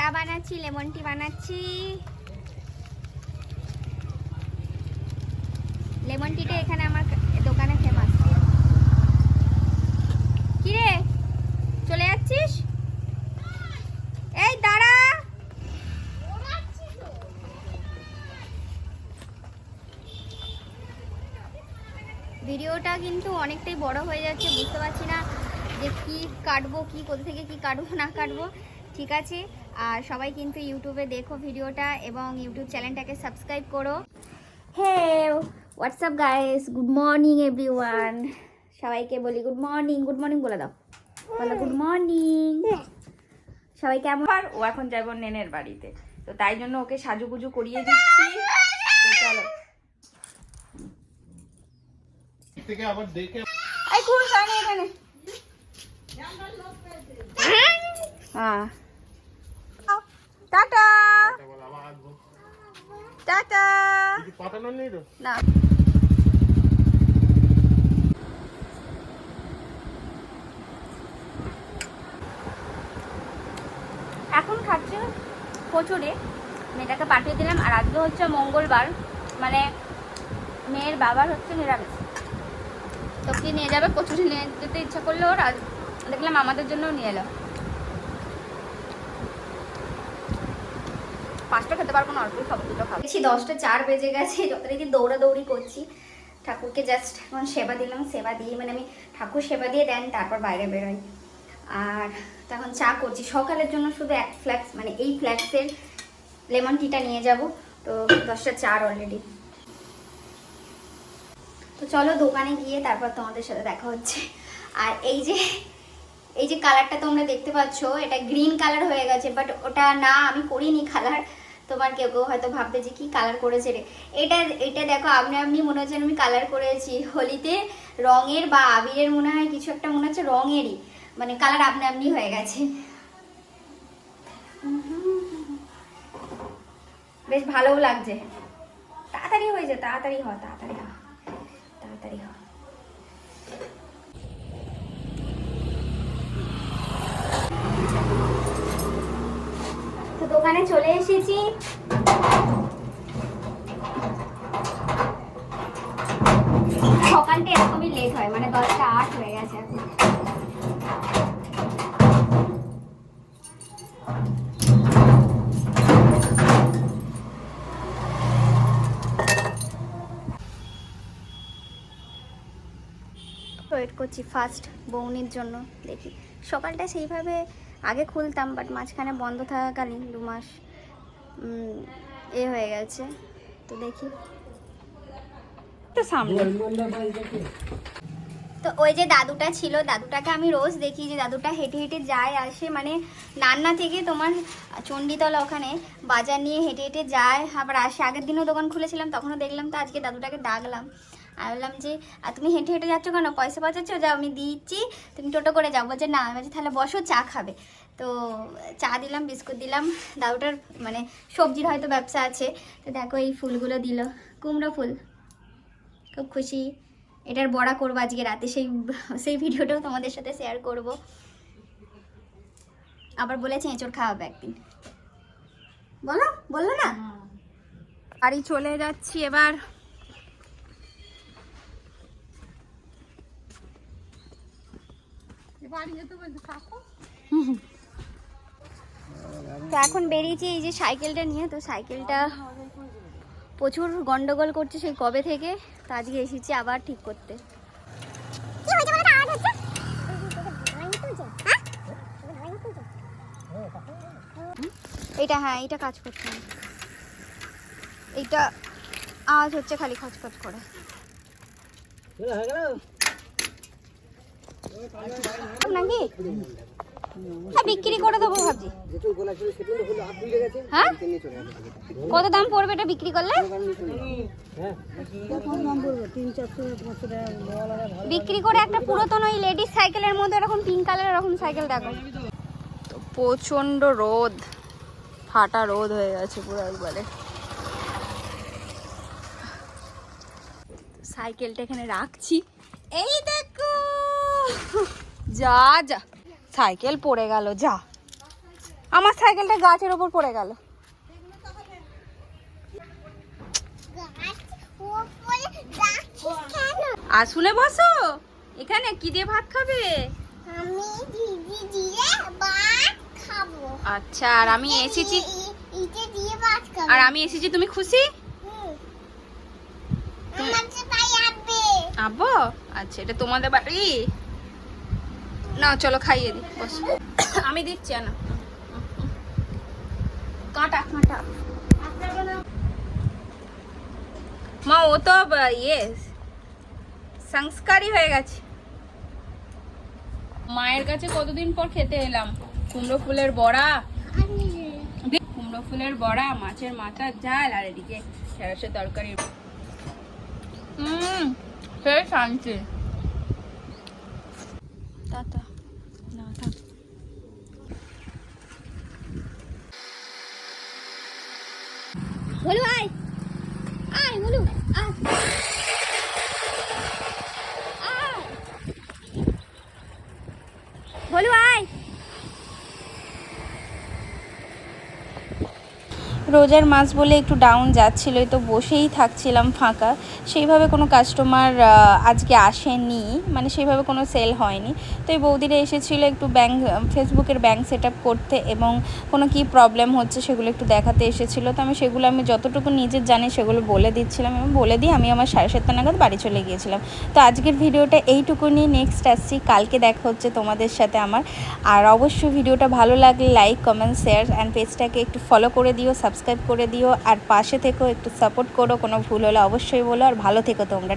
চা বানাচ্ছি, lemon tea বানাচ্ছি। লেমন টিটা এখানে আমার দোকানে ফেমাস। কি রে চলে যাচ্ছিস? এই দাঁড়া। ভিডিওটা কিন্তু অনেকটাই বড় হয়ে যাচ্ছে, বুঝতে পারছি না যে কি কাটবো, কি কোথা থেকে কি কাটবো না কাটবো। ঠিক আছে, আর সবাই কিন্তু ইউটিউবে দেখো ভিডিওটা এবং ইউটিউব চ্যানেলটাকে সাবস্ক্রাইব করো। Hey WhatsApp guys, good morning everyone. সবাইকে বলি গুড মর্নিং, গুড মর্নিং বলে দাও, বলো গুড মর্নিং। সবাই কেমন? আর ও এখন যাবো নেনের বাড়িতে, তো তাই জন্য ওকে সাজুগুজু করিয়ে দিচ্ছি। তো চলো থেকে আবার দেখে এই কোন সামনে এখানে। হ্যাঁ টাটা টাটা। কিছু পাঠানো নেই তো না এখন খাচ্ছে কচুরি, মেয়েটাকে পাঠিয়ে দিলাম। আর আজকে হচ্ছে মঙ্গলবার, মানে মেয়ের বাবার হচ্ছে নিরামিষ, তো কি নিয়ে যাবে, কচুরি নিয়ে যেতে ইচ্ছা করলো ওর। আর দেখলাম আমাদের জন্যও নিয়ে এলো। 5টা খেতে পারবো না, অল্পই খাবো, 2টো খাবো। 10টা 4 বেজে গেছে, যতদিন দৌড়াদৌড়ি করছি। ঠাকুরকে জাস্ট এখন সেবা দিলাম, সেবা দিয়ে মানে আমি ঠাকুর সেবা দিয়ে দেন তারপর বাইরে বেরোই। আর তখন চা করছি সকালের জন্য, শুধু এক ফ্ল্যাক্স মানে এই ফ্ল্যাক্সের লেমন টিটা নিয়ে যাব। তো 10টা 4 অলরেডি। তো চলো দোকানে গিয়ে তারপর তোমাদের সাথে দেখা হচ্ছে। আর এই যে কালারটা তোমরা দেখতে পাচ্ছ, এটা গ্রিন কালার হয়ে গেছে, বাট ওটা না, আমি করিনি কালার। তোমার কেউ কেউ হয়তো ভাববে যে কি কালার করেছে রে। এটা দেখো, আপনি মনে হচ্ছে আমি কালার করেছি। হোলিতে রঙের বা আবিরের মনে হয় কিছু একটা, মনে হচ্ছে রঙেরই মানে কালার আপনি হয়ে গেছে। বেশ ভালোও লাগছে। তাড়াতাড়ি হয়ে যায়, তাড়াতাড়ি হয়, তাড়াতাড়ি হয়, তাড়াতাড়ি হয়। তো দোকানে চলে এসেছি। সকালটা এরকমই লেট হয়, মানে 10টা 8 হয়ে গেছে এখন। ওয়েট করছি ফার্স্ট বৌনির জন্য। দেখি সকালটা সেইভাবে আগে খুলতাম, বাট মাঝখানে বন্ধ থাকাকালীন 2 মাস হয়ে গেছে। তো দেখি তো সামনে। তো ওই যে দাদুটা ছিল, দাদুটাকে আমি রোজ দেখি যে দাদুটা হেঁটে হেঁটে যায় আসে, মানে নান্না থেকে তোমার চণ্ডীতলা ওখানে বাজার নিয়ে হেঁটে হেঁটে যায় আবার আসে। আগের দিনও দোকান খুলেছিলাম, তখনও দেখলাম। তো আজকে দাদুটাকে ডাকলাম, আমি বললাম যে তুমি হেঁটে হেঁটে যাচ্ছ কেন, পয়সা পাচ্ছ, যাও আমি দিচ্ছি, তুমি টোটো করে যাও। বলছে না। আমি বলছি তাহলে বসো, চা খাবে। তো চা দিলাম, বিস্কুট দিলাম। দাদুটার মানে সবজির হয়তো ব্যবসা আছে। তো দেখো এই ফুলগুলো দিল, কুমড়ো ফুল, খুব খুশি। এটার বড়া করবো আজকে রাতে, সেই ভিডিওটাও তোমাদের সাথে শেয়ার করব। আবার বলেছে এঁচড় খাওয়াবে একদিন, বললো না। বাড়ি চলে যাচ্ছি এবার। তো এখন বেরিয়েছি এই যে সাইকেলটা নিয়ে। তো সাইকেলটা প্রচুর গন্ডগোল করছে সেই কবে থেকে, তো আজকে এসেছি আবার ঠিক করতে। এটা হ্যাঁ, এটা কাজ করছে না, এইটা আওয়াজ হচ্ছে খালি খচখচ করে। নাকি বিক্রি করে দেবো ভাবছি। হ্যাঁ কত দাম পড়বে এটা বিক্রি করলে? বিক্রি করে একটা পুরাতন ওই লেডিস সাইকেলের মধ্যে এরকম পিঙ্ক কালার এরকম সাইকেল দেখো। তো প্রচন্ড রোদ, ফাটা রোদ হয়ে গেছে পুরো একবারে। সাইকেলটা এখানে রাখছি, এই দেখো। যা যা সাইকেল পড়ে গেল, যা আমার সাইকেলটা গাছের ওপর পড়ে গেল। আর শুনে বসো, এখানে কি দিয়ে ভাত খাবে? আমি দিদি দিয়ে ভাত খাবো। আচ্ছা, আর আমি এসেছি, ইতে দিয়ে ভাত খাবো। আর আমি এসেছি, তুমি খুশি? আমার যে ভাই আসবে। আব্বু, আচ্ছা এটা তোমাদের বাড়ি না, চলো খাইয়ে দিই, বস। আমি দিচ্ছি না, কাঁটা কাঁটা। মা ও তো ইয়ে সংস্কারী হয়ে গেছে। মায়ের কাছে কতদিন পর খেতে এলাম কুমড়ো ফুলের বড়া, কুমড়ো ফুলের বড়া, মাছের মাথার ঝাল, আর এদিকে ঢেঁড়সের তরকারি। সেই শান্তি। টাটা। না থাক। বলু আয় আয় বলু আয় আয় বলু আয়। রোজার মাস বলে একটু ডাউন যাচ্ছিল, তো বসেই থাকছিলাম ফাঁকা, সেইভাবে কোনো কাস্টমার আজকে আসেনি, মানে সেইভাবে কোনো সেল হয়নি। তো এই বৌদিরা এসেছিলো একটু ফেসবুকের ব্যাংক সেট আপ করতে, এবং কোনো কি প্রবলেম হচ্ছে সেগুলো একটু দেখাতে এসেছিলো। তো আমি যতটুকু নিজের জানি সেগুলো বলে দিচ্ছিলাম, এবং বলে দিয়ে আমি আমার 7:30 নাগাদ বাড়ি চলে গিয়েছিলাম। তো আজকের ভিডিওটা এইটুকু নিয়ে, নেক্সট আসছি কালকে, দেখা হচ্ছে তোমাদের সাথে আমার। আর অবশ্যই ভিডিওটা ভালো লাগলে লাইক, কমেন্ট, শেয়ার অ্যান্ড পেজটাকে একটু ফলো করে দিও, সাবস্ক্রাইব করে দিও, আর পাশে থেকেও একটু সাপোর্ট করো। কোনো ভুল হলে অবশ্যই বলো, আর ভালো থেকো তোমরা।